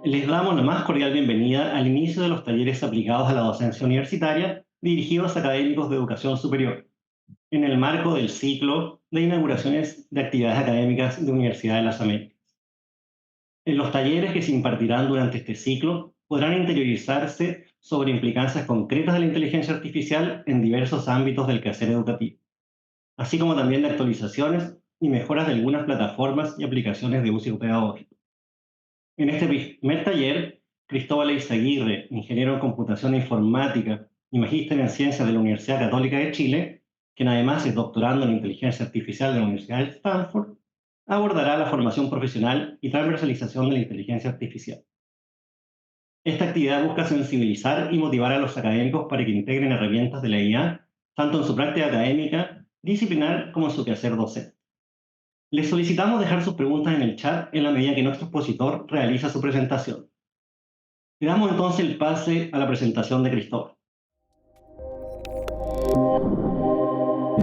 Les damos la más cordial bienvenida al inicio de los talleres aplicados a la docencia universitaria dirigidos a académicos de educación superior, en el marco del ciclo de inauguraciones de actividades académicas de Universidad de las Américas. En los talleres que se impartirán durante este ciclo podrán interiorizarse sobre implicancias concretas de la inteligencia artificial en diversos ámbitos del quehacer educativo, así como también de actualizaciones y mejoras de algunas plataformas y aplicaciones de uso pedagógico. En este primer taller, Cristóbal Eizaguirre, ingeniero en computación e informática y magíster en ciencias de la Universidad Católica de Chile, quien además es doctorando en inteligencia artificial de la Universidad de Stanford, abordará la formación profesional y transversalización de la inteligencia artificial. Esta actividad busca sensibilizar y motivar a los académicos para que integren herramientas de la IA, tanto en su práctica académica, disciplinar, como en su quehacer docente. Les solicitamos dejar sus preguntas en el chat en la medida que nuestro expositor realiza su presentación. Le damos entonces el pase a la presentación de Cristóbal.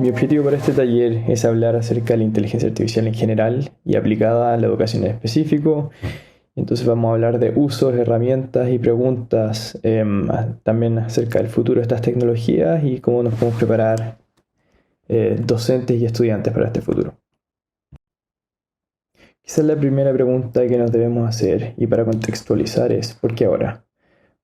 Mi objetivo para este taller es hablar acerca de la inteligencia artificial en general y aplicada a la educación en específico. Entonces vamos a hablar de usos, herramientas y preguntas también acerca del futuro de estas tecnologías y cómo nos podemos preparar docentes y estudiantes para este futuro. Quizás la primera pregunta que nos debemos hacer, y para contextualizar, es ¿por qué ahora?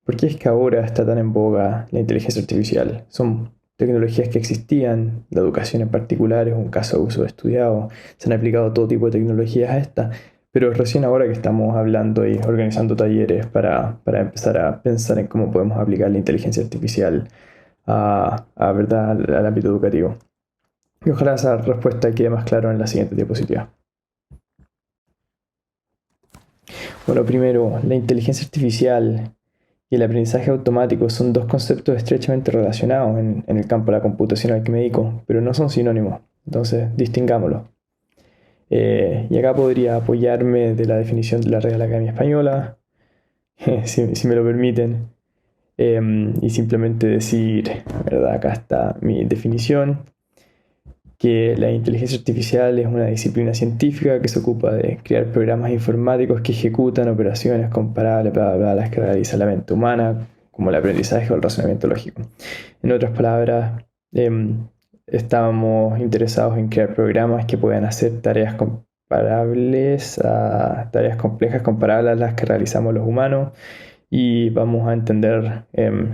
¿Por qué es que ahora está tan en boga la inteligencia artificial? Son tecnologías que existían, la educación en particular es un caso de uso estudiado, se han aplicado todo tipo de tecnologías a esta, pero es recién ahora que estamos hablando y organizando talleres para empezar a pensar en cómo podemos aplicar la inteligencia artificial ¿verdad? Al ámbito educativo. Y ojalá esa respuesta quede más claro en la siguiente diapositiva. Bueno, primero, la inteligencia artificial y el aprendizaje automático son dos conceptos estrechamente relacionados en el campo de la computación al que me dedico, pero no son sinónimos, entonces distingámoslos. Y acá podría apoyarme de la definición de la Real Academia Española, si me lo permiten, y simplemente decir, ¿verdad? Acá está mi definición, que la inteligencia artificial es una disciplina científica que se ocupa de crear programas informáticos que ejecutan operaciones comparables a las que realiza la mente humana, como el aprendizaje o el razonamiento lógico. En otras palabras, estamos interesados en crear programas que puedan hacer tareas comparables a tareas complejas comparables a las que realizamos los humanos, y vamos a entender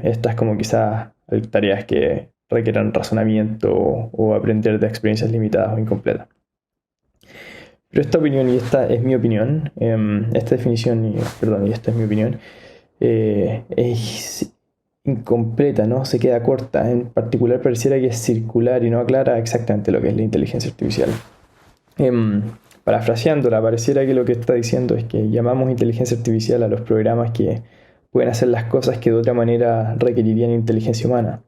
estas como quizás tareas que requieran razonamiento o aprender de experiencias limitadas o incompletas. Pero esta opinión, y esta es mi opinión, esta definición, y esta es mi opinión, es incompleta, ¿no? Se queda corta. En particular pareciera que es circular y no aclara exactamente lo que es la inteligencia artificial. Parafraseándola, pareciera que lo que está diciendo es que llamamos inteligencia artificial a los programas que pueden hacer las cosas que de otra manera requerirían inteligencia humana.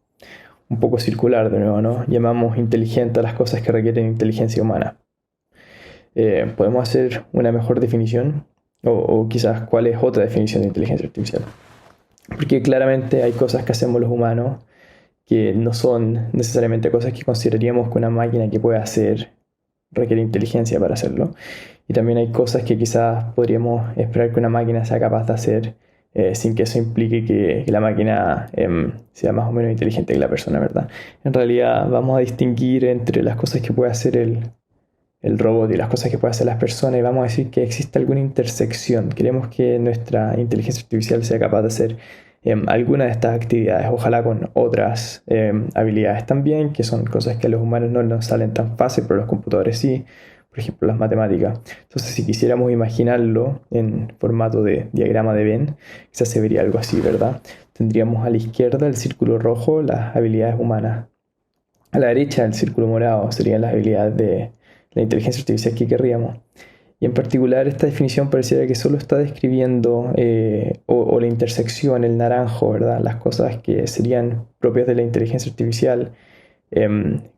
Un poco circular de nuevo, ¿no? Llamamos inteligente a las cosas que requieren inteligencia humana. ¿Podemos hacer una mejor definición? O quizás, ¿cuál es otra definición de inteligencia artificial? Porque claramente hay cosas que hacemos los humanos que no son necesariamente cosas que consideraríamos que una máquina que puede hacer requiere inteligencia para hacerlo. Y también hay cosas que quizás podríamos esperar que una máquina sea capaz de hacer sin que eso implique que la máquina sea más o menos inteligente que la persona, ¿verdad? En realidad vamos a distinguir entre las cosas que puede hacer el robot y las cosas que puede hacer las personas, y vamos a decir que existe alguna intersección. Queremos que nuestra inteligencia artificial sea capaz de hacer alguna de estas actividades, ojalá con otras habilidades también, que son cosas que a los humanos no nos salen tan fácil, pero a los computadores sí. Por ejemplo, las matemáticas. Entonces, si quisiéramos imaginarlo en formato de diagrama de Venn, quizás se vería algo así, ¿verdad? Tendríamos a la izquierda el círculo rojo, las habilidades humanas. A la derecha el círculo morado serían las habilidades de la inteligencia artificial que querríamos. Y en particular esta definición pareciera que solo está describiendo o la intersección, el naranjo, ¿verdad? Las cosas que serían propias de la inteligencia artificial,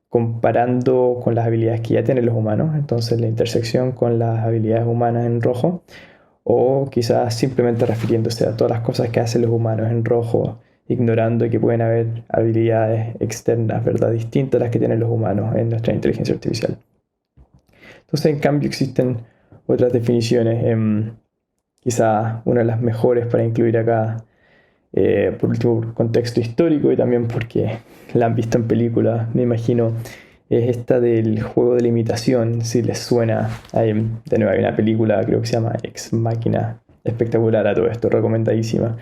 comparando con las habilidades que ya tienen los humanos, entonces la intersección con las habilidades humanas en rojo, o quizás simplemente refiriéndose a todas las cosas que hacen los humanos en rojo, ignorando que pueden haber habilidades externas, ¿verdad?, distintas a las que tienen los humanos en nuestra inteligencia artificial. Entonces, en cambio, existen otras definiciones quizás una de las mejores para incluir acá, por último por contexto histórico y también porque la han visto en películas, me imagino, es esta del juego de la imitación, si les suena. De nuevo hay una película, creo que se llama Ex Machina, espectacular a todo esto, recomendadísima,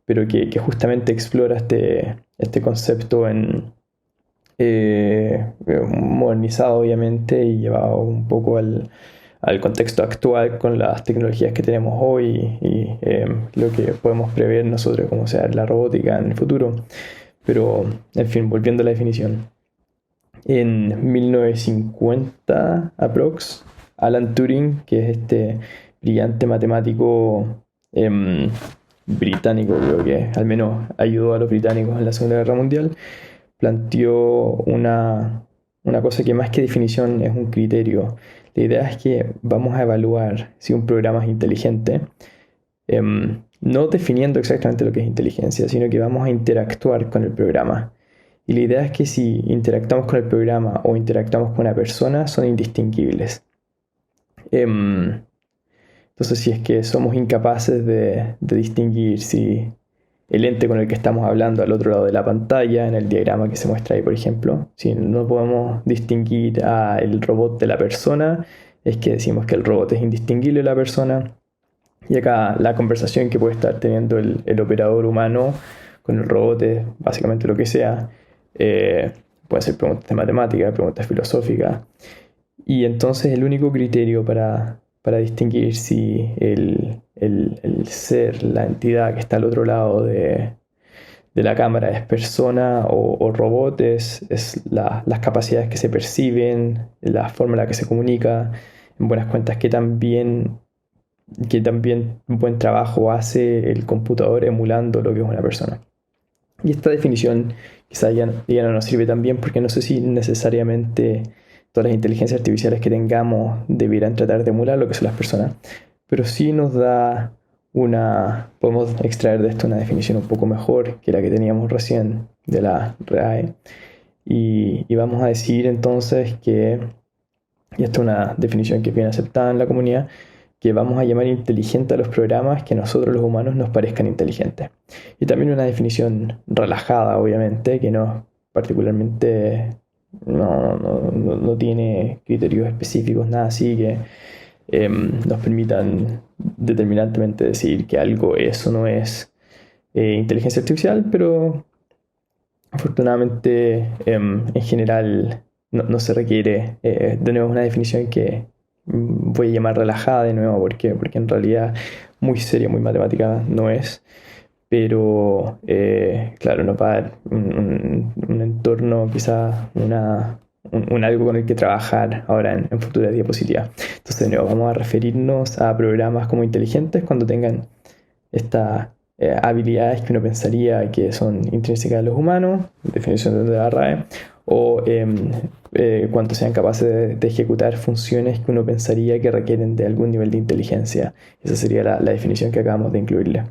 pero que justamente explora este concepto modernizado obviamente y llevado un poco al contexto actual con las tecnologías que tenemos hoy y lo que podemos prever nosotros como sea la robótica en el futuro. Pero, en fin, volviendo a la definición. En 1950 aprox, Alan Turing, que es este brillante matemático británico, creo que al menos ayudó a los británicos en la Segunda Guerra Mundial, planteó una cosa que más que definición es un criterio. La idea es que vamos a evaluar si un programa es inteligente, no definiendo exactamente lo que es inteligencia, sino que vamos a interactuar con el programa. Y la idea es que si interactuamos con el programa o interactuamos con una persona, son indistinguibles. Entonces, si es que somos incapaces de distinguir si el ente con el que estamos hablando al otro lado de la pantalla, en el diagrama que se muestra ahí, por ejemplo, si no podemos distinguir al robot de la persona, es que decimos que el robot es indistinguible de la persona. Y acá la conversación que puede estar teniendo el operador humano con el robot es básicamente lo que sea. Pueden ser preguntas de matemáticas, preguntas filosóficas. Y entonces el único criterio para distinguir si el ser, la entidad que está al otro lado de la cámara es persona o robot es las capacidades que se perciben, la forma en la que se comunica, en buenas cuentas que también un buen trabajo hace el computador emulando lo que es una persona. Y esta definición quizás ya no nos sirve tan bien porque no sé si necesariamente todas las inteligencias artificiales que tengamos debieran tratar de emular lo que son las personas, pero sí nos da podemos extraer de esto una definición un poco mejor que la que teníamos recién de la RAE. Y vamos a decir entonces que, y esta es una definición que es bien aceptada en la comunidad, que vamos a llamar inteligente a los programas que nosotros los humanos nos parezcan inteligentes. Y también una definición relajada, obviamente, que no particularmente no tiene criterios específicos, nada así que nos permitan determinantemente decir que algo es o no es inteligencia artificial, pero afortunadamente en general no se requiere. De nuevo, es una definición que voy a llamar relajada de nuevo, porque en realidad muy seria, muy matemática no es, pero claro, nos va a dar un entorno, quizás un algo con el que trabajar ahora en futuras diapositivas. Entonces, de nuevo, vamos a referirnos a programas como inteligentes cuando tengan estas habilidades que uno pensaría que son intrínsecas a los humanos, definición de la RAE, o cuando sean capaces de ejecutar funciones que uno pensaría que requieren de algún nivel de inteligencia. Esa sería la definición que acabamos de incluirle.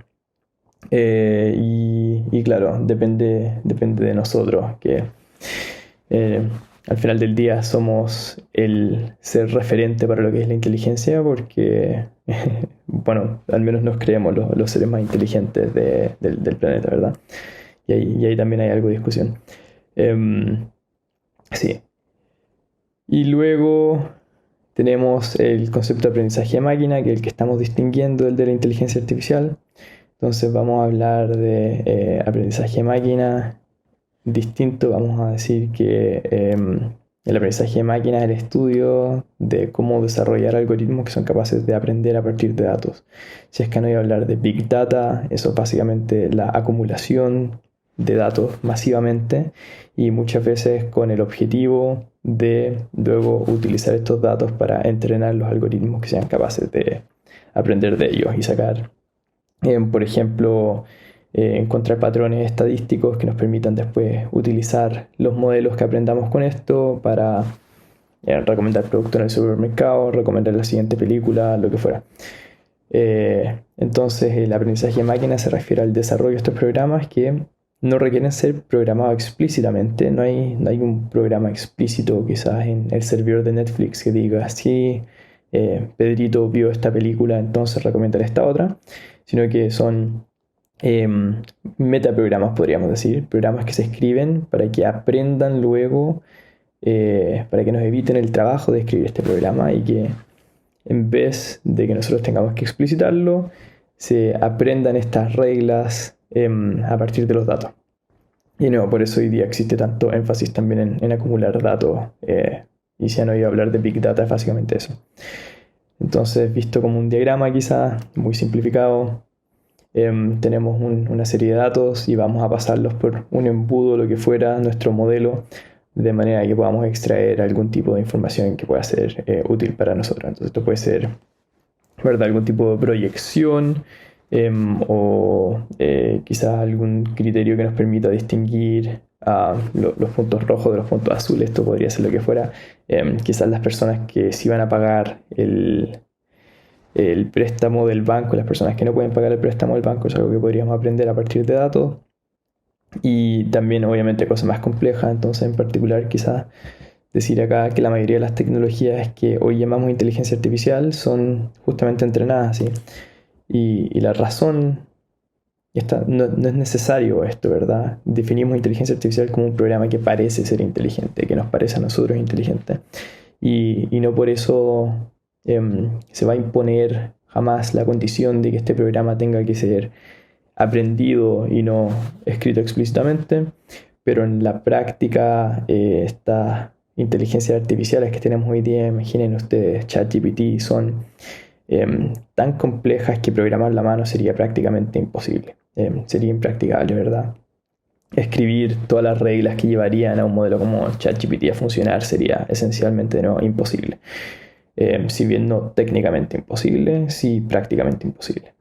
Y claro, depende de nosotros, que al final del día somos el ser referente para lo que es la inteligencia, porque, bueno, al menos nos creemos los seres más inteligentes del planeta, ¿verdad? Y ahí también hay algo de discusión. Sí. Y luego tenemos el concepto de aprendizaje de máquina, que es el que estamos distinguiendo, el de la inteligencia artificial. Entonces vamos a hablar de aprendizaje de máquina distinto. Vamos a decir que el aprendizaje de máquina es el estudio de cómo desarrollar algoritmos que son capaces de aprender a partir de datos. Si es que no voy a hablar de Big Data, eso es básicamente la acumulación de datos masivamente y muchas veces con el objetivo de luego utilizar estos datos para entrenar los algoritmos que sean capaces de aprender de ellos y sacar, por ejemplo, encontrar patrones estadísticos que nos permitan después utilizar los modelos que aprendamos con esto para recomendar productos en el supermercado, recomendar la siguiente película, lo que fuera. Entonces el aprendizaje de máquina se refiere al desarrollo de estos programas que no requieren ser programados explícitamente. No hay un programa explícito quizás en el servidor de Netflix que diga, sí, Pedrito vio esta película, entonces recomienda esta otra, sino que son metaprogramas, podríamos decir, programas que se escriben para que aprendan luego, para que nos eviten el trabajo de escribir este programa y que en vez de que nosotros tengamos que explicitarlo, se aprendan estas reglas a partir de los datos. Y no, por eso hoy día existe tanto énfasis también en acumular datos. Y si han oído hablar de Big Data, es básicamente eso. Entonces, visto como un diagrama quizás, muy simplificado, tenemos una serie de datos y vamos a pasarlos por un embudo, lo que fuera, nuestro modelo, de manera que podamos extraer algún tipo de información que pueda ser útil para nosotros. Entonces esto puede ser, ¿verdad?, algún tipo de proyección o quizás algún criterio que nos permita distinguir los puntos rojos de los puntos azules. Esto podría ser lo que fuera. Quizás las personas que sí van a pagar el préstamo del banco, las personas que no pueden pagar el préstamo del banco, es algo que podríamos aprender a partir de datos. Y también obviamente cosas más complejas. Entonces, en particular, quizás decir acá que la mayoría de las tecnologías que hoy llamamos inteligencia artificial son justamente entrenadas así. Y la razón, no es necesario esto, ¿verdad? Definimos inteligencia artificial como un programa que parece ser inteligente, que nos parece a nosotros inteligente. Y no por eso se va a imponer jamás la condición de que este programa tenga que ser aprendido y no escrito explícitamente, pero en la práctica estas inteligencias artificiales que tenemos hoy día, imaginen ustedes, ChatGPT, son tan complejas que programar a mano sería prácticamente imposible, sería impracticable, ¿verdad? Escribir todas las reglas que llevarían a un modelo como ChatGPT a funcionar sería esencialmente imposible. Si bien no técnicamente imposible, sí prácticamente imposible.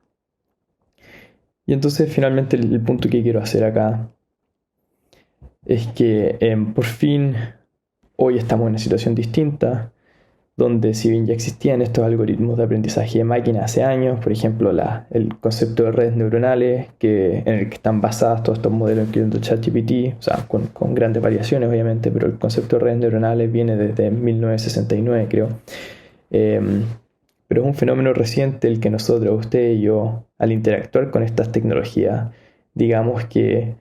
Y entonces finalmente el punto que quiero hacer acá es que por fin hoy estamos en una situación distinta, donde si bien ya existían estos algoritmos de aprendizaje de máquina hace años, por ejemplo el concepto de redes neuronales en el que están basados todos estos modelos, incluyendo ChatGPT, o sea, con grandes variaciones obviamente, pero el concepto de redes neuronales viene desde 1969 creo. Pero es un fenómeno reciente el que nosotros, usted y yo, al interactuar con estas tecnologías, digamos que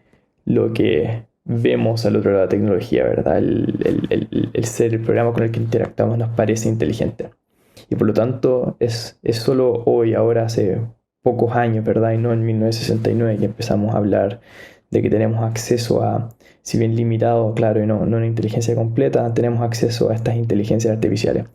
lo que vemos al otro lado de la tecnología, ¿verdad? El programa con el que interactuamos nos parece inteligente. Y por lo tanto es solo hoy, ahora hace pocos años, ¿verdad? Y no en 1969 que empezamos a hablar de que tenemos acceso a, si bien limitado, claro, y no una inteligencia completa, tenemos acceso a estas inteligencias artificiales.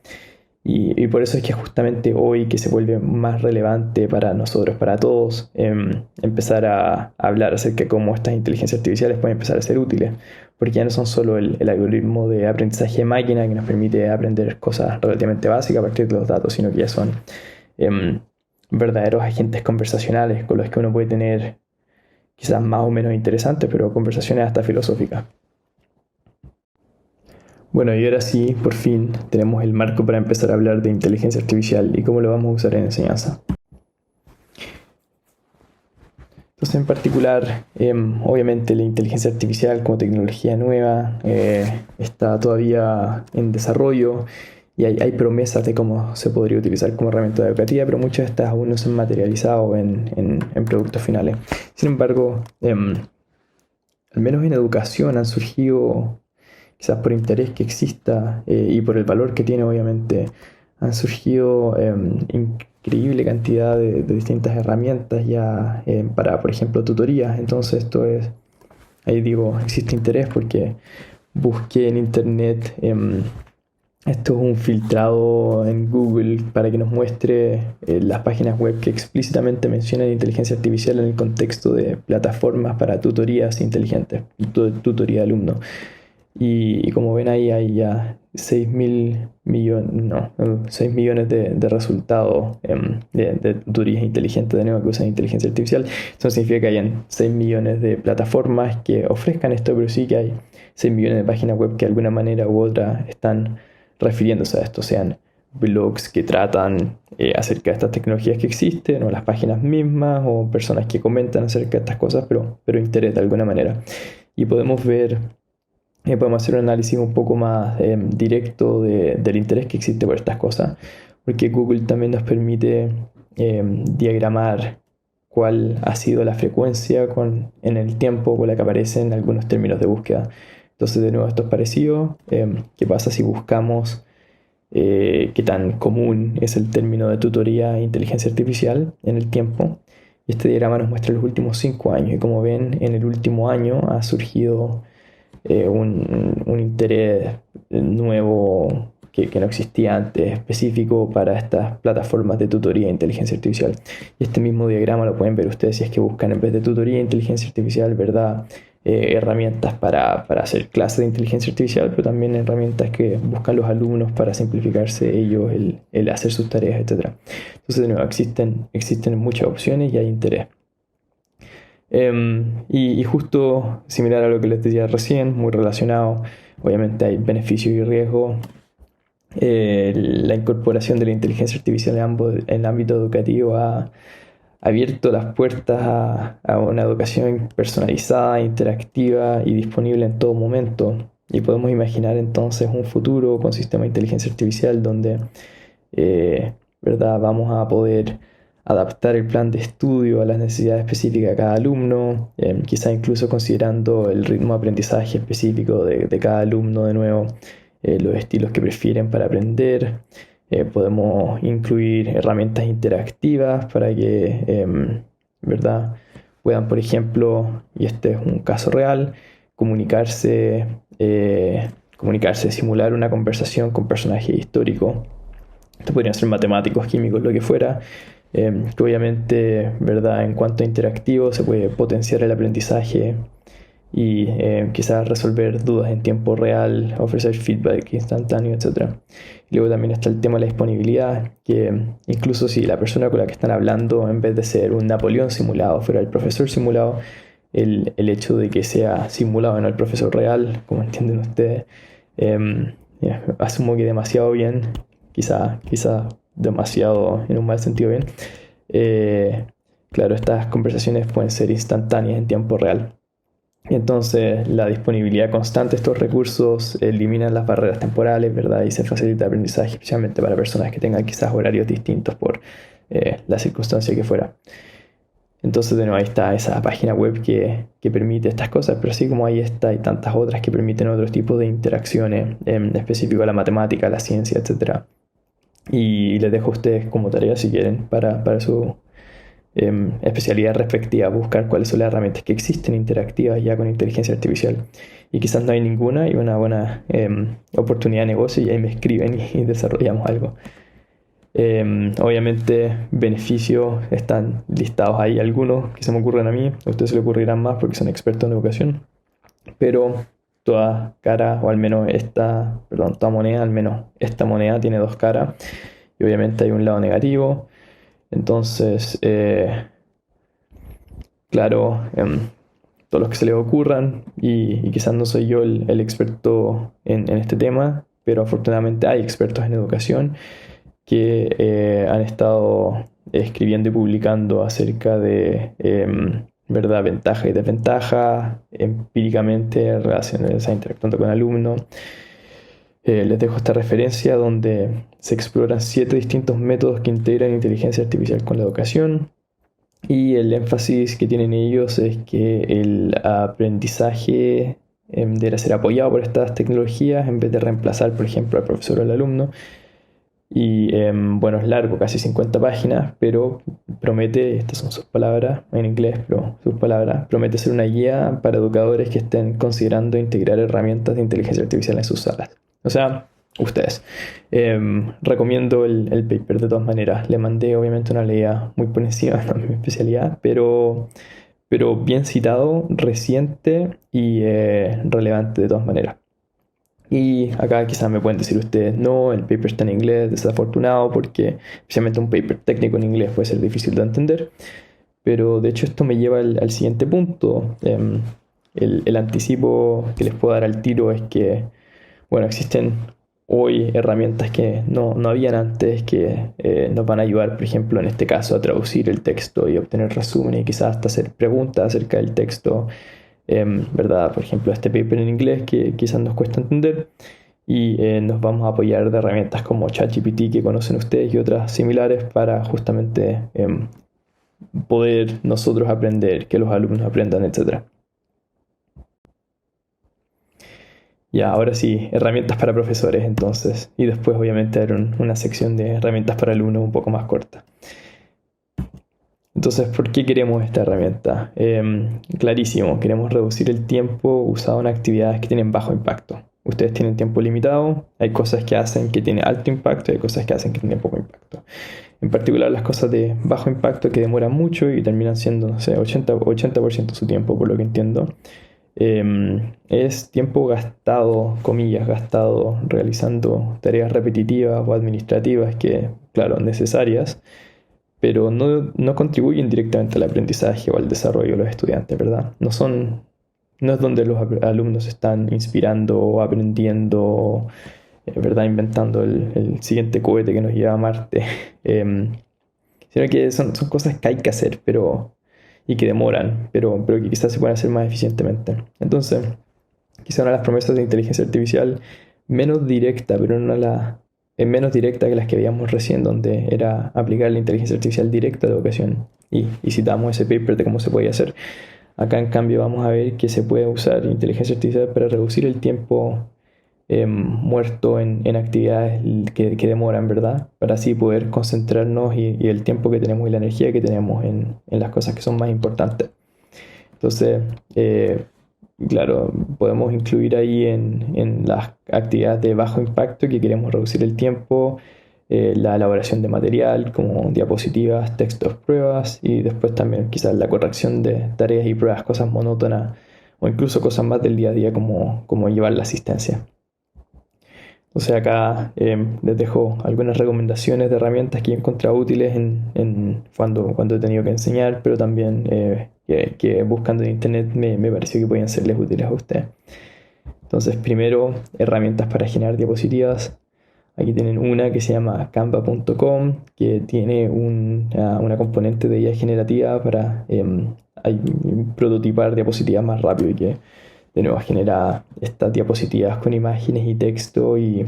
Y por eso es que justamente hoy que se vuelve más relevante para nosotros, para todos, empezar a hablar acerca de cómo estas inteligencias artificiales pueden empezar a ser útiles, porque ya no son solo el algoritmo de aprendizaje de máquina que nos permite aprender cosas relativamente básicas a partir de los datos, sino que ya son verdaderos agentes conversacionales con los que uno puede tener quizás más o menos interesantes, pero conversaciones hasta filosóficas. Bueno, y ahora sí, por fin, tenemos el marco para empezar a hablar de inteligencia artificial y cómo lo vamos a usar en enseñanza. Entonces, en particular, obviamente la inteligencia artificial como tecnología nueva está todavía en desarrollo y hay promesas de cómo se podría utilizar como herramienta educativa, pero muchas de estas aún no se han materializado en productos finales. Sin embargo, al menos en educación han surgido, quizás por interés que exista y por el valor que tiene obviamente, han surgido increíble cantidad de distintas herramientas ya para, por ejemplo, tutorías. Entonces ahí digo, existe interés porque busqué en internet, esto es un filtrado en Google para que nos muestre las páginas web que explícitamente mencionan inteligencia artificial en el contexto de plataformas para tutorías inteligentes, tutoría de alumnos. Y como ven ahí hay ya 6 millones de resultados de tutorías inteligentes de nuevo que usan inteligencia artificial. Eso significa que hayan 6 millones de plataformas que ofrezcan esto, pero sí que hay 6 millones de páginas web que de alguna manera u otra están refiriéndose a esto, sean blogs que tratan acerca de estas tecnologías que existen, o las páginas mismas, o personas que comentan acerca de estas cosas, pero interés de alguna manera. Y podemos ver, podemos hacer un análisis un poco más directo del interés que existe por estas cosas. porque Google también nos permite diagramar cuál ha sido la frecuencia en el tiempo con la que aparecen algunos términos de búsqueda. Entonces, de nuevo, esto es parecido. ¿Qué pasa si buscamos qué tan común es el término de tutoría e inteligencia artificial en el tiempo? Y este diagrama nos muestra los últimos 5 años. Y como ven, en el último año ha surgido un interés nuevo que no existía antes, específico para estas plataformas de tutoría e inteligencia artificial. Y este mismo diagrama lo pueden ver ustedes si es que buscan, en vez de tutoría e inteligencia artificial, ¿verdad? Herramientas para hacer clases de inteligencia artificial, pero también herramientas que buscan los alumnos para simplificarse ellos el hacer sus tareas, etc. Entonces, de nuevo, existen muchas opciones y hay interés. Y justo similar a lo que les decía recién, muy relacionado, obviamente hay beneficios y riesgos. La incorporación de la inteligencia artificial en el ámbito educativo ha abierto las puertas a una educación personalizada, interactiva y disponible en todo momento. Y podemos imaginar entonces un futuro con sistema de inteligencia artificial donde ¿verdad? Vamos a poder adaptar el plan de estudio a las necesidades específicas de cada alumno, quizá incluso considerando el ritmo de aprendizaje específico de cada alumno de nuevo, los estilos que prefieren para aprender. Podemos incluir herramientas interactivas para que, ¿verdad? Puedan, por ejemplo, y este es un caso real, comunicarse, simular una conversación con personajes históricos. Esto podrían ser matemáticos, químicos, lo que fuera. Que obviamente, ¿verdad? En cuanto a interactivo, se puede potenciar el aprendizaje y quizás resolver dudas en tiempo real, ofrecer feedback instantáneo, etc. Y luego también está el tema de la disponibilidad, que incluso si la persona con la que están hablando, en vez de ser un Napoleón simulado, fuera el profesor simulado, el hecho de que sea simulado y no el profesor real, como entienden ustedes, asumo que demasiado bien, quizá demasiado en un mal sentido bien. Claro, estas conversaciones pueden ser instantáneas en tiempo real. Entonces, la disponibilidad constante de estos recursos elimina las barreras temporales, ¿verdad? Y se facilita el aprendizaje, especialmente para personas que tengan quizás horarios distintos por la circunstancia que fuera. Entonces, de nuevo, ahí está esa página web que permite estas cosas, pero así como hay esta, hay tantas otras que permiten otros tipos de interacciones, específico a la matemática, a la ciencia, etc. Y les dejo a ustedes como tarea, si quieren, para su especialidad respectiva, buscar cuáles son las herramientas que existen interactivas ya con inteligencia artificial. Y quizás no hay ninguna y una buena oportunidad de negocio, y ahí me escriben y desarrollamos algo. Obviamente beneficios están listados ahí, algunos que se me ocurren a mí, a ustedes se les ocurrirán más porque son expertos en educación, pero toda cara, o al menos toda moneda, al menos esta moneda tiene dos caras, y obviamente hay un lado negativo. Entonces, claro, todos los que se les ocurran, y quizás no soy yo el experto en este tema, pero afortunadamente hay expertos en educación que han estado escribiendo y publicando acerca de ¿verdad? Ventajas y desventajas empíricamente relacionadas a interactuando con alumnos. Les dejo esta referencia donde se exploran 7 distintos métodos que integran inteligencia artificial con la educación, y el énfasis que tienen ellos es que el aprendizaje deberá ser apoyado por estas tecnologías en vez de reemplazar, por ejemplo, al profesor o al alumno. Y bueno, es largo, casi 50 páginas, pero promete, estas son sus palabras en inglés, pero sus palabras, promete ser una guía para educadores que estén considerando integrar herramientas de inteligencia artificial en sus salas. O sea, ustedes. Recomiendo el paper de todas maneras. Le mandé obviamente una leída muy por encima, no es mi especialidad, pero bien citado, reciente y relevante de todas maneras. Y acá quizás me pueden decir ustedes, no, el paper está en inglés, desafortunado, porque especialmente un paper técnico en inglés puede ser difícil de entender. Pero de hecho esto me lleva al siguiente punto. El anticipo que les puedo dar al tiro es que, bueno, existen hoy herramientas que no habían antes, que nos van a ayudar, por ejemplo, en este caso, a traducir el texto y obtener resúmenes y quizás hasta hacer preguntas acerca del texto. ¿Verdad? Por ejemplo, este paper en inglés que quizás nos cuesta entender, y nos vamos a apoyar de herramientas como ChatGPT que conocen ustedes y otras similares para justamente poder nosotros aprender, que los alumnos aprendan, etc. Ya, ahora sí, herramientas para profesores entonces. Y después obviamente hay una sección de herramientas para alumnos un poco más corta. Entonces, ¿por qué queremos esta herramienta? Clarísimo, queremos reducir el tiempo usado en actividades que tienen bajo impacto. Ustedes tienen tiempo limitado, hay cosas que hacen que tienen alto impacto y hay cosas que hacen que tienen poco impacto. En particular las cosas de bajo impacto que demoran mucho y terminan siendo, no sé, 80% de su tiempo, por lo que entiendo. Es tiempo gastado, comillas, gastado realizando tareas repetitivas o administrativas que, claro, necesarias, pero no contribuyen directamente al aprendizaje o al desarrollo de los estudiantes, ¿verdad? No es donde los alumnos están inspirando o aprendiendo, ¿verdad? Inventando el siguiente cohete que nos lleva a Marte. Sino que son cosas que hay que hacer, y que demoran, pero que quizás se pueden hacer más eficientemente. Entonces, quizás una de las promesas de inteligencia artificial menos directa, pero menos directa que las que veíamos recién, donde era aplicar la inteligencia artificial directa de educación. Y citamos ese paper de cómo se podía hacer. Acá, en cambio, vamos a ver que se puede usar inteligencia artificial para reducir el tiempo muerto en actividades que demoran, ¿verdad? Para así poder concentrarnos y el tiempo que tenemos y la energía que tenemos en las cosas que son más importantes. Entonces, claro, podemos incluir ahí en las actividades de bajo impacto que queremos reducir el tiempo, la elaboración de material como diapositivas, textos, pruebas y después también quizás la corrección de tareas y pruebas, cosas monótonas o incluso cosas más del día a día como llevar la asistencia. Entonces acá les dejo algunas recomendaciones de herramientas que he encontrado útiles cuando he tenido que enseñar, pero también que buscando en internet me pareció que podían serles útiles a ustedes. Entonces, primero, herramientas para generar diapositivas. Aquí tienen una que se llama canva.com, que tiene una componente de IA generativa para prototipar diapositivas más rápido y que de nuevo genera estas diapositivas con imágenes y texto y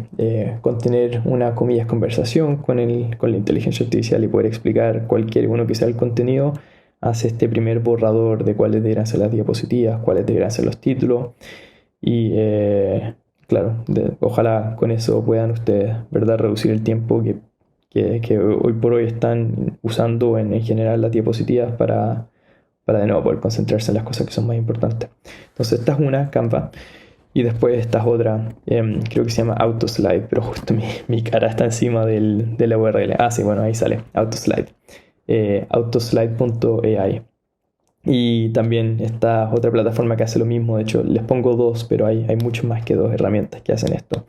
contener una comillas conversación con la inteligencia artificial y poder explicar cualquier uno que sea el contenido. Hace este primer borrador de cuáles deberían ser las diapositivas, cuáles deberían ser los títulos y claro, ojalá con eso puedan ustedes, ¿verdad?, reducir el tiempo que hoy por hoy están usando en general las diapositivas para de nuevo poder concentrarse en las cosas que son más importantes. Entonces esta es una, Canva, y después esta es otra, creo que se llama Autoslide, pero justo mi cara está encima de la URL. Ah, sí, bueno, ahí sale, Autoslide, autoslide.ai. Y también está otra plataforma que hace lo mismo, de hecho les pongo dos, pero hay mucho más que dos herramientas que hacen esto.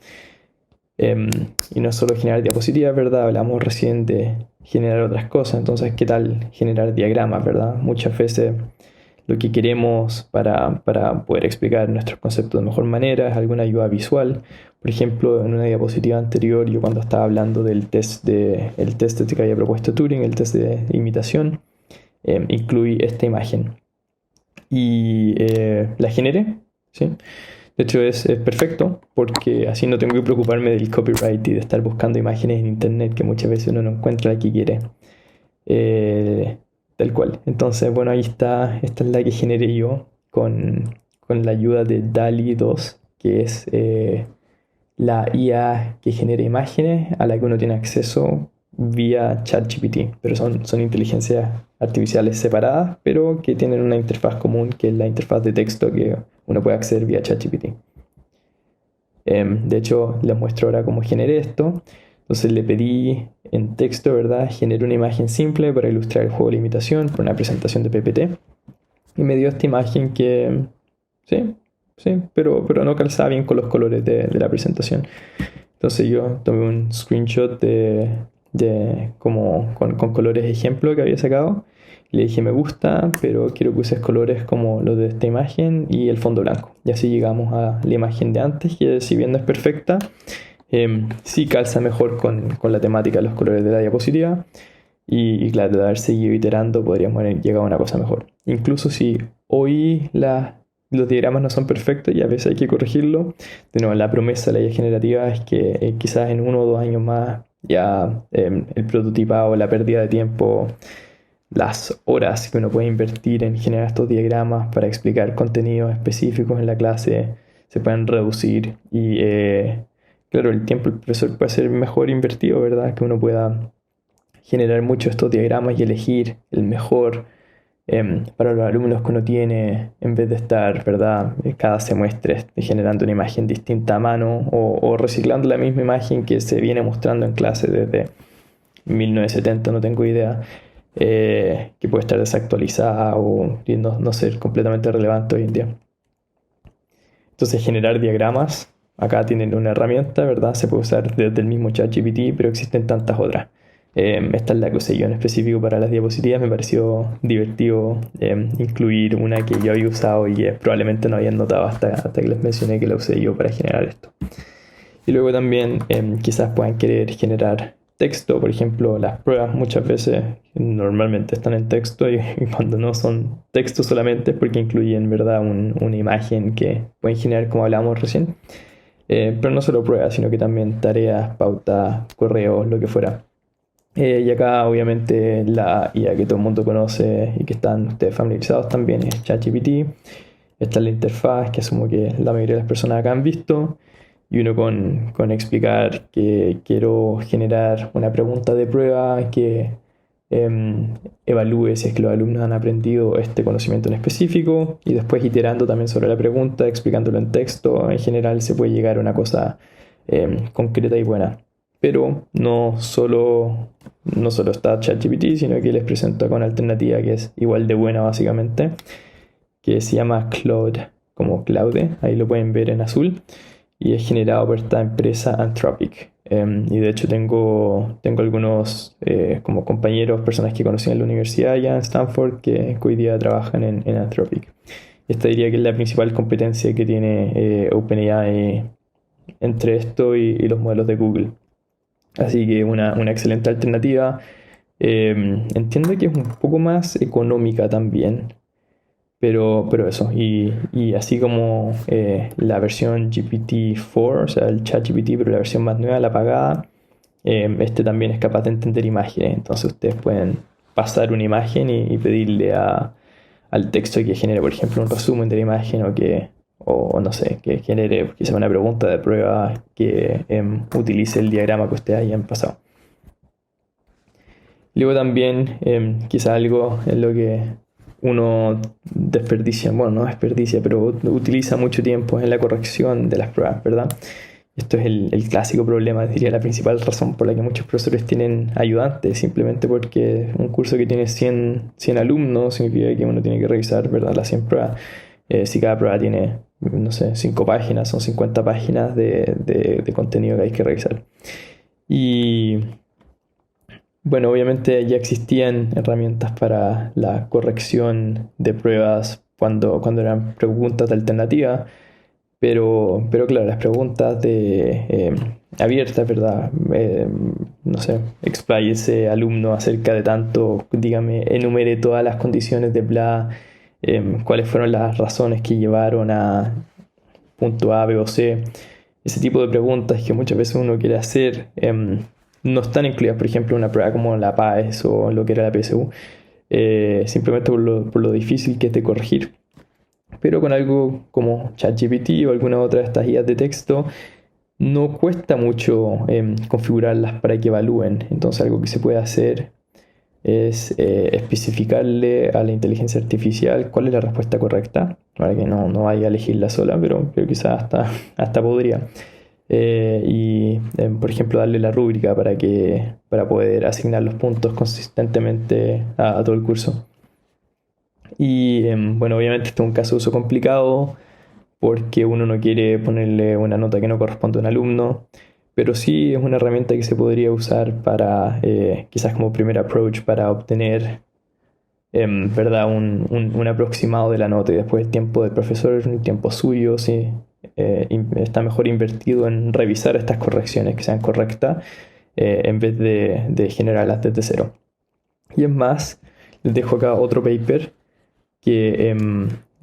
Y no es solo generar diapositivas, ¿verdad? Hablamos recién de generar otras cosas, entonces, ¿qué tal generar diagramas, ¿verdad? Muchas veces lo que queremos para poder explicar nuestros conceptos de mejor manera es alguna ayuda visual. Por ejemplo, en una diapositiva anterior, yo cuando estaba hablando del test que había propuesto Turing, el test de imitación, incluí esta imagen y la generé, ¿sí? De hecho es perfecto porque así no tengo que preocuparme del copyright y de estar buscando imágenes en internet que muchas veces uno no encuentra la que quiere. Tal cual. Entonces, bueno, ahí está. Esta es la que generé yo con la ayuda de DALL-E 2, que es la IA que genera imágenes a la que uno tiene acceso vía ChatGPT. Pero son inteligencias artificiales separadas, pero que tienen una interfaz común, que es la interfaz de texto que uno puede acceder vía ChatGPT. De hecho, les muestro ahora cómo generé esto. Entonces le pedí en texto, ¿verdad?, generé una imagen simple para ilustrar el juego de limitación por una presentación de PPT. Y me dio esta imagen que, sí, pero no calzaba bien con los colores de la presentación. Entonces yo tomé un screenshot como con colores ejemplo que había sacado. Y le dije, me gusta, pero quiero que uses colores como los de esta imagen y el fondo blanco. Y así llegamos a la imagen de antes, que si bien no es perfecta, sí calza mejor con la temática de los colores de la diapositiva. Y claro, de haber seguido iterando podríamos haber llegado a una cosa mejor. Incluso si hoy las los diagramas no son perfectos y a veces hay que corregirlo. De nuevo, la promesa de la IA generativa es que quizás en 1 o 2 años más ya el prototipado, la pérdida de tiempo, las horas que uno puede invertir en generar estos diagramas para explicar contenidos específicos en la clase se pueden reducir y claro, el tiempo del profesor puede ser mejor invertido, ¿verdad? Que uno pueda generar muchos estos diagramas y elegir el mejor para los alumnos que uno tiene, en vez de estar, ¿verdad?, cada semestre generando una imagen distinta a mano o reciclando la misma imagen que se viene mostrando en clase desde 1970, no tengo idea, que puede estar desactualizada o no ser completamente relevante hoy en día. Entonces, generar diagramas, acá tienen una herramienta, ¿verdad? Se puede usar desde el mismo ChatGPT, pero existen tantas otras. Esta es la que usé yo en específico para las diapositivas. Me pareció divertido incluir una que yo había usado y que probablemente no habían notado hasta que les mencioné que la usé yo para generar esto. Y luego también quizás puedan querer generar texto. Por ejemplo, las pruebas muchas veces normalmente están en texto y cuando no son texto solamente es porque incluyen, ¿verdad?, una imagen que pueden generar como hablábamos recién. Pero no solo pruebas, sino que también tareas, pautas, correos, lo que fuera. Y acá obviamente la IA que todo el mundo conoce y que están ustedes familiarizados también es ChatGPT. Esta es la interfaz que asumo que la mayoría de las personas acá han visto. Y uno con explicar que quiero generar una pregunta de prueba que evalúe si es que los alumnos han aprendido este conocimiento en específico y después iterando también sobre la pregunta, explicándolo en texto, en general se puede llegar a una cosa concreta y buena. Pero no solo está ChatGPT, sino que les presento acá una alternativa que es igual de buena básicamente, que se llama Claude, como Claude, ahí lo pueden ver en azul, y es generado por esta empresa Anthropic. Y de hecho tengo algunos como compañeros, personas que conocí en la universidad ya en Stanford, que hoy día trabajan en Anthropic. Esta diría que es la principal competencia que tiene OpenAI entre esto y los modelos de Google. Así que una excelente alternativa. Entiendo que es un poco más económica también, pero eso. Y así como la versión GPT-4, o sea, el ChatGPT, pero la versión más nueva, la pagada, este también es capaz de entender imágenes. Entonces ustedes pueden pasar una imagen y pedirle al texto que genere, por ejemplo, un resumen de la imagen o no sé, que genere quizá una pregunta de prueba que utilice el diagrama que ustedes hayan pasado. Luego también quizá algo en lo que uno desperdicia, bueno, no desperdicia, pero utiliza mucho tiempo en la corrección de las pruebas, ¿verdad? Esto es el clásico problema, diría la principal razón por la que muchos profesores tienen ayudantes, simplemente porque un curso que tiene 100 alumnos significa que uno tiene que revisar, ¿verdad?, las 100 pruebas. Si cada prueba tiene, no sé, 5 páginas, son 50 páginas de contenido que hay que revisar. Y bueno, obviamente ya existían herramientas para la corrección de pruebas cuando eran preguntas de alternativa, pero claro, las preguntas abiertas, ¿verdad? No sé, expláyese alumno acerca de tanto, dígame, enumere todas las condiciones de bla, cuáles fueron las razones que llevaron a punto A, B o C. Ese tipo de preguntas que muchas veces uno quiere hacer no están incluidas, por ejemplo, en una prueba como la PAES o lo que era la PSU, simplemente por lo difícil que es de corregir. Pero con algo como ChatGPT o alguna otra de estas guías de texto, no cuesta mucho configurarlas para que evalúen. Entonces algo que se puede hacer es especificarle a la inteligencia artificial cuál es la respuesta correcta, para que no vaya a elegirla sola, pero quizás hasta podría. Por ejemplo, darle la rúbrica para poder asignar los puntos consistentemente a todo el curso. Y bueno, obviamente este es un caso de uso complicado porque uno no quiere ponerle una nota que no corresponde a un alumno, pero sí es una herramienta que se podría usar para quizás como primer approach para obtener ¿verdad? Un aproximado de la nota y después el tiempo del profesor, el tiempo suyo, sí, está mejor invertido en revisar estas correcciones que sean correctas en vez de generarlas desde cero. Y es más, les dejo acá otro paper que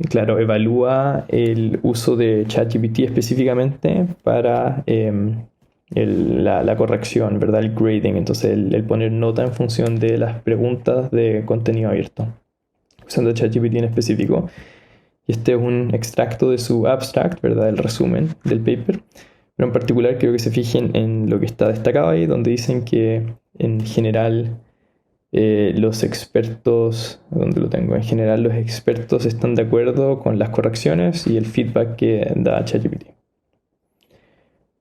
claro, evalúa el uso de ChatGPT específicamente para la corrección, ¿verdad? El grading, entonces el poner nota en función de las preguntas de contenido abierto, usando ChatGPT en específico. Y este es un extracto de su abstract, ¿verdad? El resumen del paper. Pero en particular quiero que se fijen en lo que está destacado ahí, donde dicen que en general los expertos, ¿dónde lo tengo? En general los expertos están de acuerdo con las correcciones y el feedback que da ChatGPT.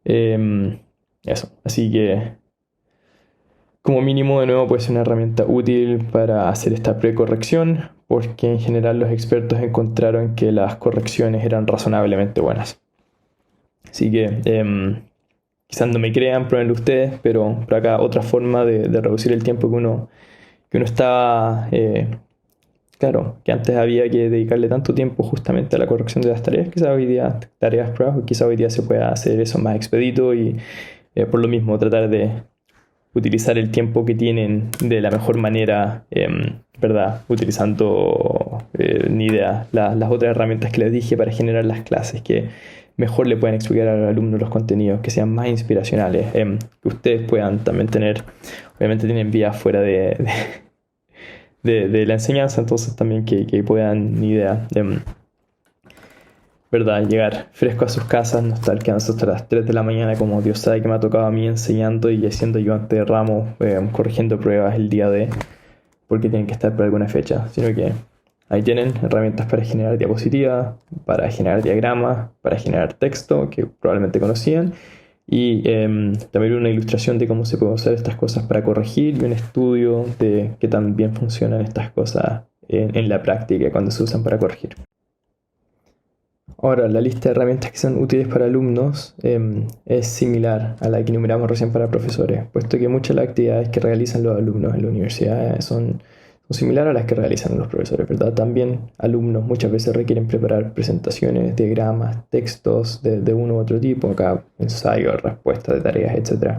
Eso, así que como mínimo de nuevo puede ser una herramienta útil para hacer esta precorrección, porque en general los expertos encontraron que las correcciones eran razonablemente buenas. Así que quizás no me crean, pruébenlo ustedes, pero por acá otra forma de reducir el tiempo que uno estaba, claro, que antes había que dedicarle tanto tiempo justamente a la corrección de las tareas, quizás hoy día, tareas pruebas, quizás hoy día se pueda hacer eso más expedito y por lo mismo tratar de utilizar el tiempo que tienen de la mejor manera, ¿verdad? Utilizando, ni idea, las otras herramientas que les dije para generar las clases, que mejor le pueden explicar al alumno los contenidos, que sean más inspiracionales, que ustedes puedan también tener, obviamente tienen vías fuera de la enseñanza, entonces también que puedan, ni idea, ¿verdad? Llegar fresco a sus casas, no estar quedándose hasta las 3 de la mañana como Dios sabe que me ha tocado a mí enseñando y haciendo ayudante de ramos, corrigiendo pruebas el día de, porque tienen que estar por alguna fecha, sino que ahí tienen herramientas para generar diapositivas, para generar diagramas, para generar texto, que probablemente conocían, y también una ilustración de cómo se pueden usar estas cosas para corregir y un estudio de qué tan bien funcionan estas cosas en la práctica cuando se usan para corregir. Ahora, la lista de herramientas que son útiles para alumnos es similar a la que enumeramos recién para profesores, puesto que muchas de las actividades que realizan los alumnos en la universidad son similares a las que realizan los profesores, ¿verdad? También alumnos muchas veces requieren preparar presentaciones, diagramas, textos de uno u otro tipo, acá ensayos, respuestas de tareas, etc.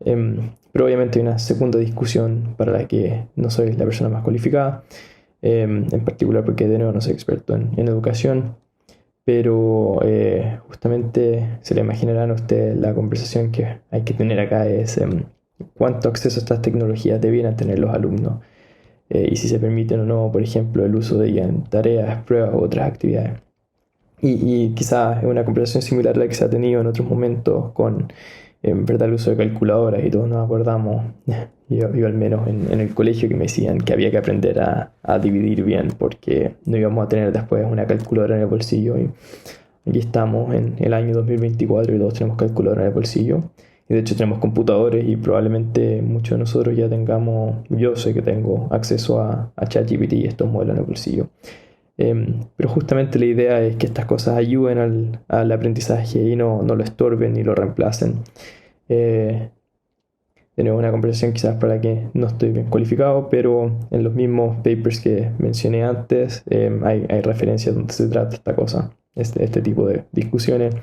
Pero obviamente hay una segunda discusión para la que no soy la persona más cualificada, en particular porque de nuevo no soy experto en educación. Pero justamente se le imaginarán a ustedes la conversación que hay que tener acá es cuánto acceso a estas tecnologías debieran tener los alumnos y si se permiten o no, por ejemplo, el uso de ellas en tareas, pruebas u otras actividades. Y quizás es una conversación similar a la que se ha tenido en otros momentos con ¿verdad? El uso de calculadoras y todos nos acordamos, yo al menos en el colegio, que me decían que había que aprender a dividir bien porque no íbamos a tener después una calculadora en el bolsillo, y aquí estamos en el año 2024 y todos tenemos calculadora en el bolsillo, y de hecho tenemos computadores y probablemente muchos de nosotros ya tengamos, yo sé que tengo acceso a ChatGPT y estos modelos en el bolsillo. Pero justamente la idea es que estas cosas ayuden al aprendizaje y no lo estorben ni lo reemplacen. De nuevo, una conversación quizás para la que no estoy bien cualificado, pero en los mismos papers que mencioné antes hay referencias donde se trata esta cosa, este tipo de discusiones.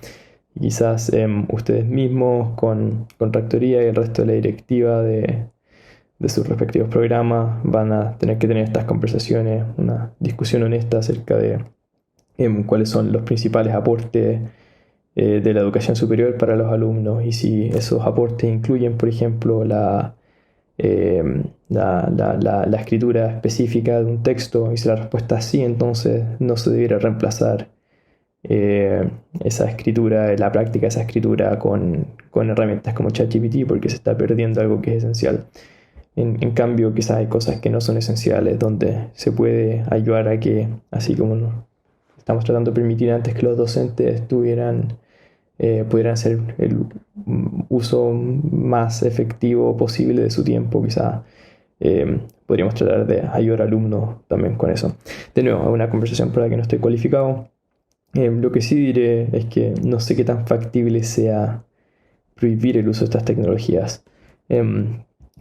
Y quizás ustedes mismos con rectoría y el resto de la directiva de sus respectivos programas van a tener que tener estas conversaciones, una discusión honesta acerca de cuáles son los principales aportes de la educación superior para los alumnos, y si esos aportes incluyen, por ejemplo, la escritura específica de un texto, y si la respuesta es sí, entonces no se debiera reemplazar esa escritura, la práctica de esa escritura con herramientas como ChatGPT, porque se está perdiendo algo que es esencial. En cambio, quizás hay cosas que no son esenciales, donde se puede ayudar a que, así como estamos tratando de permitir antes que los docentes pudieran hacer el uso más efectivo posible de su tiempo, quizás podríamos tratar de ayudar a alumnos también con eso. De nuevo, es una conversación para la que no estoy cualificado. Lo que sí diré es que no sé qué tan factible sea prohibir el uso de estas tecnologías.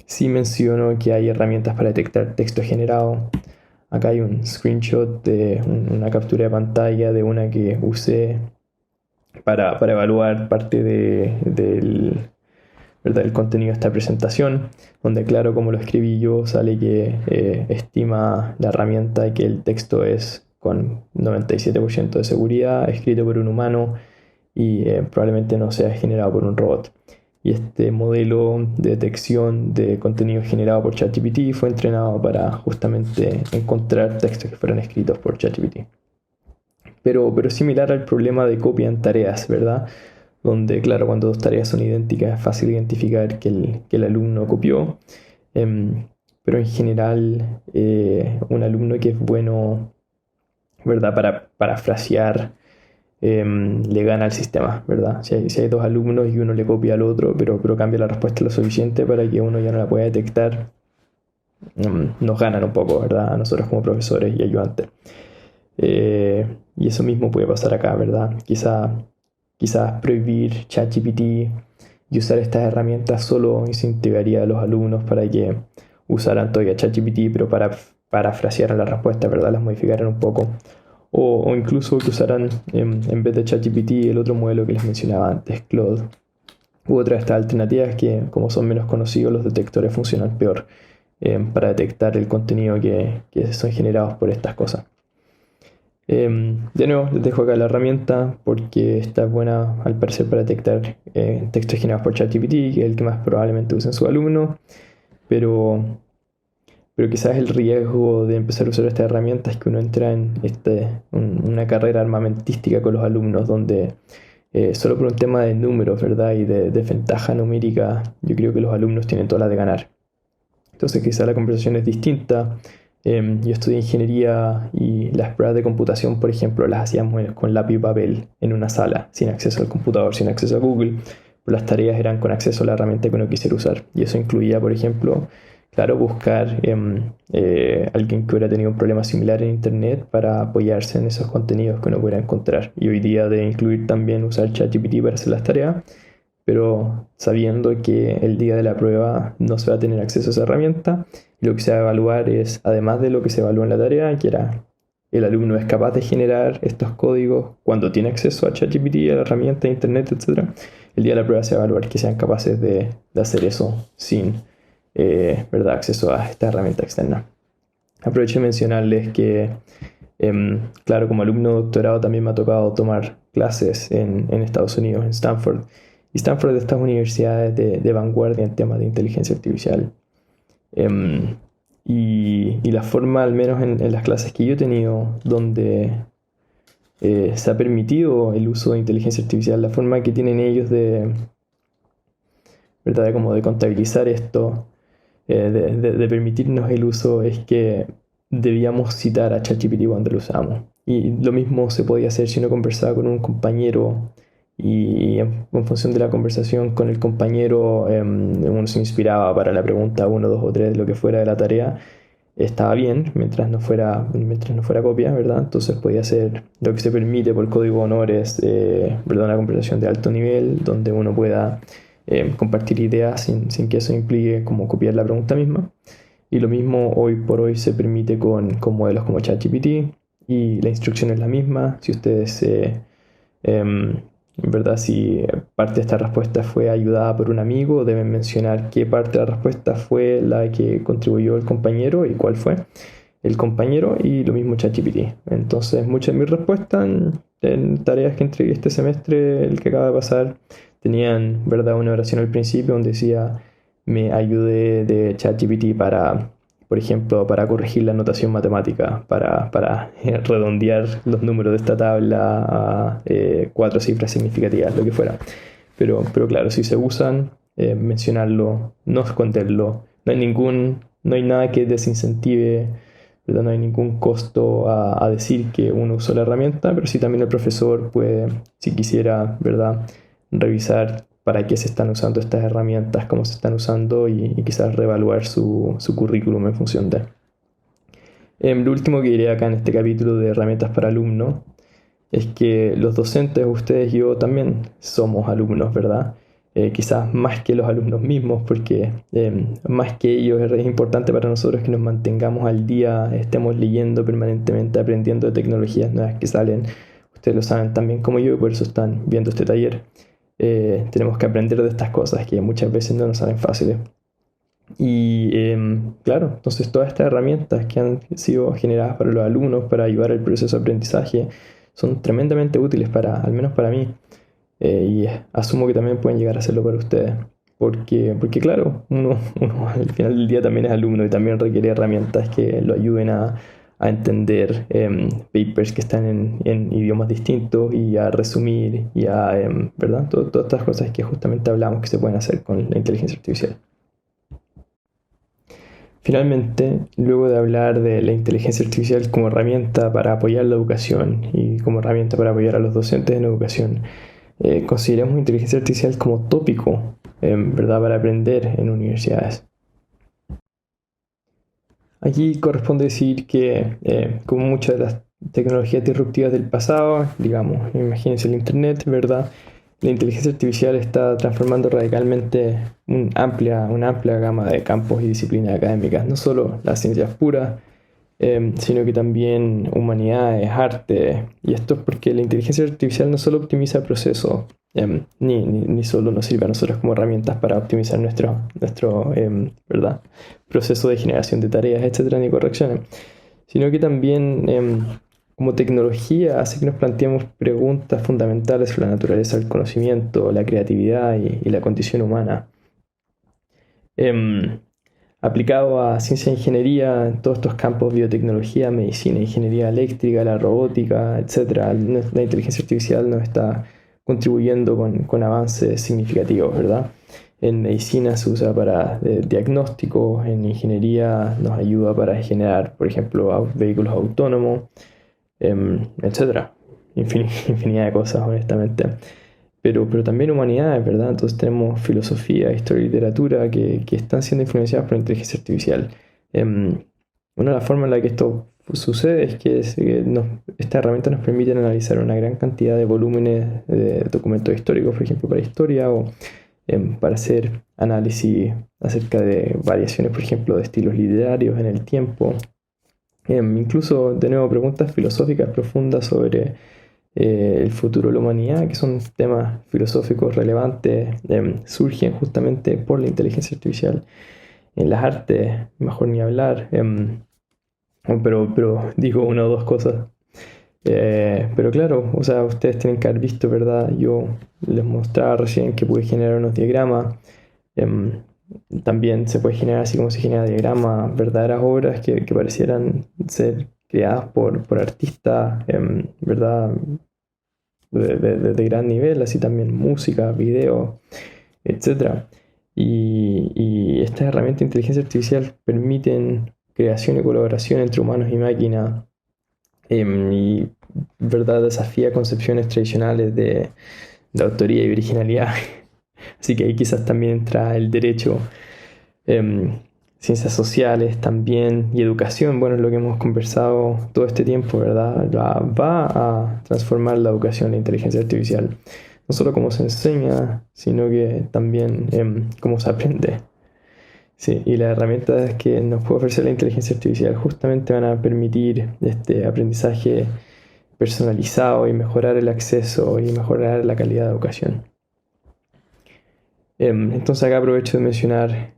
Sí menciono que hay herramientas para detectar texto generado. Acá hay un screenshot de una captura de pantalla de una que usé para evaluar parte del contenido de esta presentación, donde claro, como lo escribí yo, sale que estima la herramienta que el texto es con 97% de seguridad, escrito por un humano y probablemente no sea generado por un robot. Y este modelo de detección de contenido generado por ChatGPT fue entrenado para justamente encontrar textos que fueran escritos por ChatGPT. Pero similar al problema de copia en tareas, ¿verdad? Donde, claro, cuando dos tareas son idénticas es fácil identificar que el alumno copió. Pero en general, un alumno que es bueno, ¿verdad? Para parafrasear, le gana al sistema, ¿verdad? Si hay dos alumnos y uno le copia al otro, pero cambia la respuesta lo suficiente para que uno ya no la pueda detectar, nos ganan un poco, ¿verdad? A nosotros como profesores y ayudantes. Y eso mismo puede pasar acá, ¿verdad? Quizás prohibir ChatGPT y usar estas herramientas solo incentivaría a los alumnos para que usaran todavía ChatGPT, pero para parafrasear la respuesta, ¿verdad? Las modificaran un poco. O incluso que usaran en vez de ChatGPT el otro modelo que les mencionaba antes, Claude. U otras de estas alternativas que, como son menos conocidos, los detectores funcionan peor para detectar el contenido que son generados por estas cosas. De nuevo, les dejo acá la herramienta porque está buena al parecer para detectar textos generados por ChatGPT, que es el que más probablemente usen sus alumnos, pero quizás el riesgo de empezar a usar esta herramienta es que uno entra en una carrera armamentística con los alumnos, donde solo por un tema de números, ¿verdad? Y de ventaja numérica, yo creo que los alumnos tienen todas las de ganar. Entonces quizás la conversación es distinta. Yo estudié ingeniería y las pruebas de computación, por ejemplo, las hacíamos con lápiz y papel en una sala, sin acceso al computador, sin acceso a Google. Pero las tareas eran con acceso a la herramienta que uno quisiera usar. Y eso incluía, por ejemplo, claro, buscar alguien que hubiera tenido un problema similar en internet para apoyarse en esos contenidos que uno pudiera encontrar. Y hoy día de incluir también usar ChatGPT para hacer las tareas, pero sabiendo que el día de la prueba no se va a tener acceso a esa herramienta. Y lo que se va a evaluar es, además de lo que se evalúa en la tarea, que era el alumno es capaz de generar estos códigos cuando tiene acceso a ChatGPT, a la herramienta, a internet, etc. El día de la prueba se va a evaluar que sean capaces de hacer eso sin ¿verdad? Acceso a esta herramienta externa. Aprovecho de mencionarles que, claro, como alumno de doctorado también me ha tocado tomar clases en Estados Unidos, en Stanford. Y Stanford es de estas universidades de vanguardia en temas de inteligencia artificial. Y la forma, al menos en las clases que yo he tenido, donde se ha permitido el uso de inteligencia artificial, la forma que tienen ellos ¿verdad? Como de contabilizar esto, de permitirnos el uso, es que debíamos citar a ChatGPT cuando lo usamos. Y lo mismo se podía hacer si uno conversaba con un compañero y en función de la conversación con el compañero uno se inspiraba para la pregunta 1, 2 o 3 de lo que fuera de la tarea. Estaba bien mientras no fuera copia, ¿verdad? Entonces podía ser lo que se permite por código de honores, ¿verdad? Una conversación de alto nivel donde uno pueda compartir ideas sin que eso implique como copiar la pregunta misma. Y lo mismo hoy por hoy se permite con modelos como ChatGPT y la instrucción es la misma. Si ustedes, ¿verdad? Si parte de esta respuesta fue ayudada por un amigo, deben mencionar qué parte de la respuesta fue la que contribuyó el compañero y cuál fue el compañero, y lo mismo ChatGPT. Entonces muchas de mis respuestas en tareas que entregué este semestre, el que acaba de pasar, tenían, ¿verdad? Una oración al principio donde decía: me ayudé de ChatGPT para, por ejemplo, para corregir la notación matemática, para redondear los números de esta tabla a 4 cifras significativas, lo que fuera. Pero claro, si se usan, mencionarlo, no esconderlo. No hay nada que desincentive, ¿verdad? No hay ningún costo a decir que uno usó la herramienta, pero sí también el profesor puede, si quisiera, ¿verdad?, revisar para qué se están usando estas herramientas, cómo se están usando y quizás reevaluar su currículum en función de. Lo último que diré acá en este capítulo de herramientas para alumnos es que los docentes, ustedes y yo también somos alumnos, ¿verdad? Quizás más que los alumnos mismos, porque más que ellos es importante para nosotros que nos mantengamos al día, estemos leyendo permanentemente, aprendiendo de tecnologías nuevas que salen. Ustedes lo saben también como yo y por eso están viendo este taller. Tenemos que aprender de estas cosas que muchas veces no nos salen fáciles. Y claro, entonces todas estas herramientas que han sido generadas para los alumnos, para ayudar al proceso de aprendizaje, son tremendamente útiles al menos para mí. Y asumo que también pueden llegar a hacerlo para ustedes. Porque claro, uno al final del día también es alumno y también requiere herramientas que lo ayuden a entender papers que están en idiomas distintos y a resumir y ¿verdad? Todas estas cosas que justamente hablamos que se pueden hacer con la inteligencia artificial. Finalmente, luego de hablar de la inteligencia artificial como herramienta para apoyar la educación y como herramienta para apoyar a los docentes en educación, consideramos inteligencia artificial como tópico, ¿verdad?, para aprender en universidades. Aquí corresponde decir que, como muchas de las tecnologías disruptivas del pasado, digamos, imagínense el Internet, ¿verdad?, la inteligencia artificial está transformando radicalmente una amplia gama de campos y disciplinas académicas, no solo las ciencias puras, sino que también humanidades, arte. Y esto es porque la inteligencia artificial no solo optimiza procesos, ni solo nos sirve a nosotros como herramientas para optimizar nuestro ¿verdad?, proceso de generación de tareas, etcétera, ni correcciones, sino que también como tecnología hace que nos planteemos preguntas fundamentales sobre la naturaleza del conocimiento, la creatividad y la condición humana. Aplicado a ciencia e ingeniería, en todos estos campos, biotecnología, medicina, ingeniería eléctrica, la robótica, etc., la inteligencia artificial nos está contribuyendo con avances significativos, ¿verdad? En medicina se usa para diagnósticos, en ingeniería nos ayuda para generar, por ejemplo, vehículos autónomos, etc. Infinidad de cosas, honestamente. Pero también humanidades, ¿verdad? Entonces tenemos filosofía, historia y literatura que están siendo influenciadas por la inteligencia artificial. Una de las formas en la que esto sucede es que estas herramientas nos permiten analizar una gran cantidad de volúmenes de documentos históricos, por ejemplo, para historia, o para hacer análisis acerca de variaciones, por ejemplo, de estilos literarios en el tiempo. Incluso, de nuevo, preguntas filosóficas profundas sobre el futuro de la humanidad, que son temas filosóficos relevantes, surgen justamente por la inteligencia artificial. En las artes, mejor ni hablar, pero digo una o dos cosas. Pero claro, o sea, ustedes tienen que haber visto, ¿verdad? Yo les mostraba recién que pude generar unos diagramas. También se puede generar, así como se genera diagramas, verdaderas obras que parecieran ser creadas por artistas, ¿verdad?, de gran nivel, así también música, video, etc. Y estas herramientas de inteligencia artificial permiten creación y colaboración entre humanos y máquinas, y ¿verdad?, desafía concepciones tradicionales de autoría y originalidad. Así que ahí quizás también entra el derecho, ciencias sociales también y educación. Bueno, es lo que hemos conversado todo este tiempo, ¿verdad? Va a transformar la educación, la inteligencia artificial. No solo cómo se enseña, sino que también cómo se aprende. Sí, y las herramientas que nos puede ofrecer la inteligencia artificial justamente van a permitir este aprendizaje personalizado y mejorar el acceso y mejorar la calidad de educación. Entonces acá aprovecho de mencionar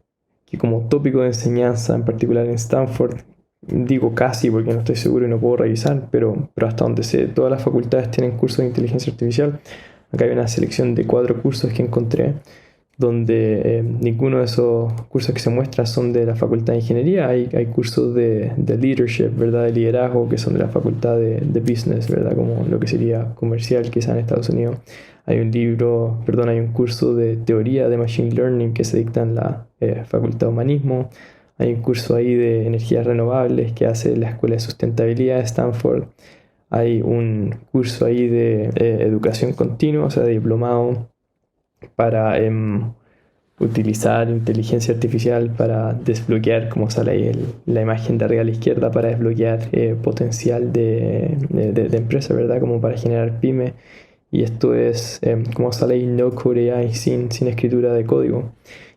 que como tópico de enseñanza, en particular en Stanford, digo casi porque no estoy seguro y no puedo revisar, pero hasta donde sé, todas las facultades tienen cursos de inteligencia artificial. Acá hay una selección de 4 cursos que encontré, donde ninguno de esos cursos que se muestran son de la facultad de ingeniería. Hay cursos de leadership, ¿verdad?, de liderazgo, que son de la facultad de business, ¿verdad?, como lo que sería comercial quizá en Estados Unidos. Hay un curso de teoría de machine learning que se dicta en la facultad de humanismo. Hay un curso ahí de energías renovables que hace la Escuela de Sustentabilidad de Stanford. Hay un curso ahí de educación continua, o sea, de diplomado, para utilizar inteligencia artificial para desbloquear, como sale ahí la imagen de arriba a la izquierda, para desbloquear potencial de empresa, ¿verdad?, como para generar pyme. Y esto es, como sale ahí, no code AI, sin escritura de código.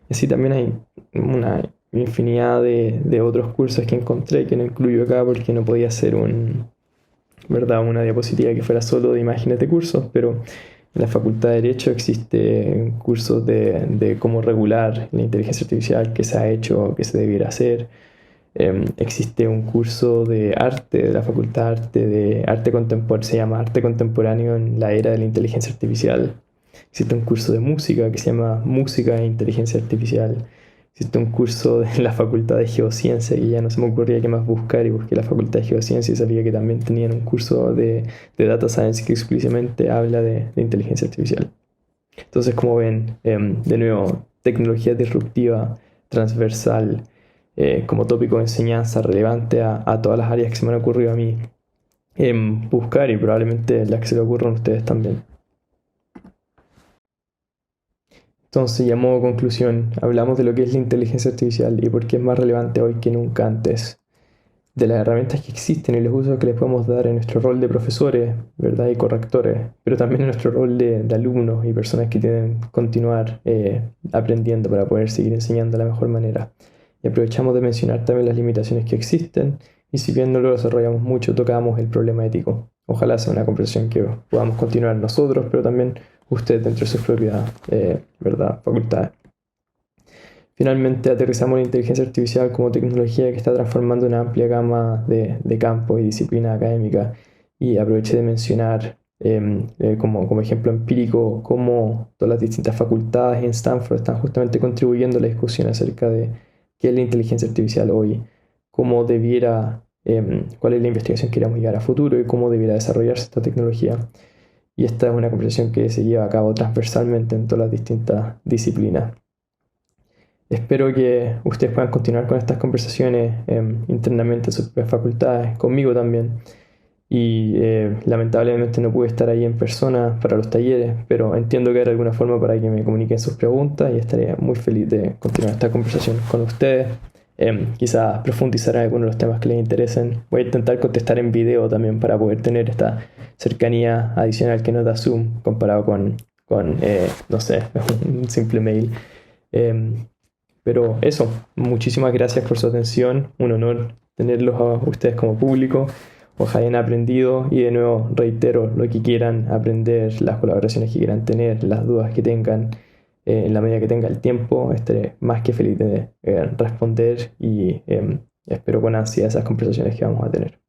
Y así también hay una infinidad de otros cursos que encontré que no incluyo acá porque no podía hacer una diapositiva que fuera solo de imágenes de cursos, pero En la Facultad de Derecho existe cursos de cómo regular la inteligencia artificial, qué se ha hecho, qué se debiera hacer. Existe un curso de arte de la Facultad de Arte Contemporáneo, se llama Arte Contemporáneo en la Era de la Inteligencia Artificial. Existe un curso de música que se llama Música e Inteligencia Artificial. Existe un curso en la Facultad de Geociencia y ya no se me ocurría qué más buscar y busqué la Facultad de Geociencia y sabía que también tenían un curso de Data Science que explícitamente habla de inteligencia artificial. Entonces, como ven, de nuevo, tecnología disruptiva, transversal, como tópico de enseñanza relevante a todas las áreas que se me han ocurrido a mí buscar y probablemente las que se le ocurran a ustedes también. Entonces, ya a modo de conclusión, hablamos de lo que es la inteligencia artificial y por qué es más relevante hoy que nunca antes, de las herramientas que existen y los usos que les podemos dar en nuestro rol de profesores, ¿verdad? Y correctores, pero también en nuestro rol de alumnos y personas que tienen que continuar aprendiendo para poder seguir enseñando de la mejor manera. Y aprovechamos de mencionar también las limitaciones que existen y si bien no lo desarrollamos mucho, tocamos el problema ético. Ojalá sea una conversación que podamos continuar nosotros, pero también usted dentro de sus propias ¿verdad? Facultades. Finalmente, aterrizamos la inteligencia artificial como tecnología que está transformando una amplia gama de campos y disciplinas académicas. Y aproveché de mencionar como ejemplo empírico cómo todas las distintas facultades en Stanford están justamente contribuyendo a la discusión acerca de qué es la inteligencia artificial hoy, cómo debiera, cuál es la investigación que queremos llegar a futuro y cómo debiera desarrollarse esta tecnología. Y esta es una conversación que se lleva a cabo transversalmente en todas las distintas disciplinas. Espero que ustedes puedan continuar con estas conversaciones internamente en sus propias facultades, conmigo también. Y lamentablemente no pude estar ahí en persona para los talleres, pero entiendo que hay alguna forma para que me comuniquen sus preguntas y estaría muy feliz de continuar esta conversación con ustedes. Quizás profundizar en algunos de los temas que les interesen. Voy a intentar contestar en video también para poder tener esta cercanía adicional que nos da Zoom comparado con no sé, un simple mail. Em, pero eso, muchísimas gracias por su atención, un honor tenerlos a ustedes como público, ojalá hayan aprendido y de nuevo reitero lo que quieran aprender, las colaboraciones que quieran tener, las dudas que tengan, en la medida que tenga el tiempo, estaré más que feliz de responder y espero con ansia esas conversaciones que vamos a tener.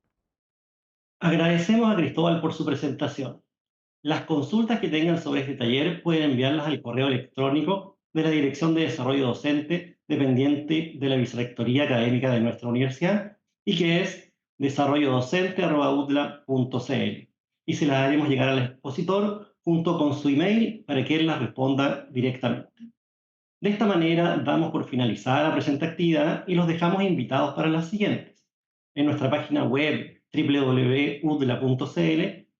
Agradecemos a Cristóbal por su presentación. Las consultas que tengan sobre este taller pueden enviarlas al correo electrónico de la Dirección de Desarrollo Docente dependiente de la Vicerrectoría Académica de nuestra universidad y que es desarrollodocente@udla.cl y se las haremos llegar al expositor junto con su email para que él las responda directamente. De esta manera damos por finalizada la presente actividad y los dejamos invitados para las siguientes. En nuestra página web www.udla.cl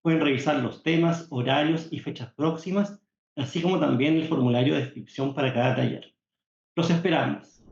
pueden revisar los temas, horarios y fechas próximas, así como también el formulario de inscripción para cada taller. Los esperamos.